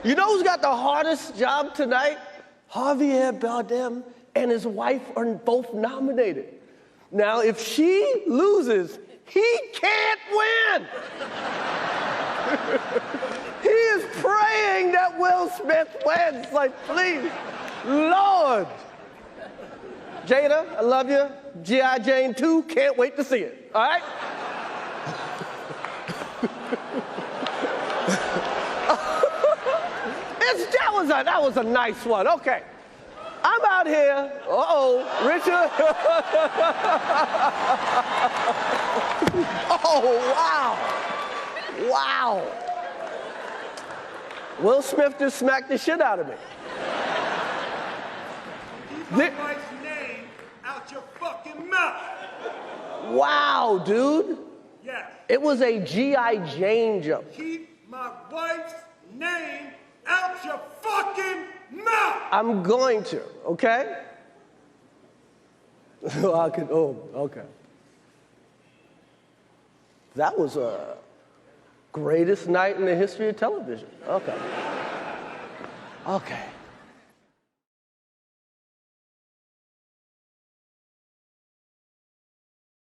You know who's got the hardest job tonight? Javier Bardem and his wife are both nominated. Now, if she loses, he can't win. He is praying that Will Smith wins. Like, please, Lord. Jada, I love you. G.I. Jane 2, can't wait to see it. All right? That was a nice one. Okay. I'm out here. Richard. Oh, wow. Wow. Will Smith just smacked the shit out of me. Keep my wife's name out your fucking mouth. Wow, dude. Yes. It was a G.I. Jane joke. Keep my wife's name out your fucking mouth! I'm going to, okay? Okay. That was a greatest night in the history of television. Okay. Okay.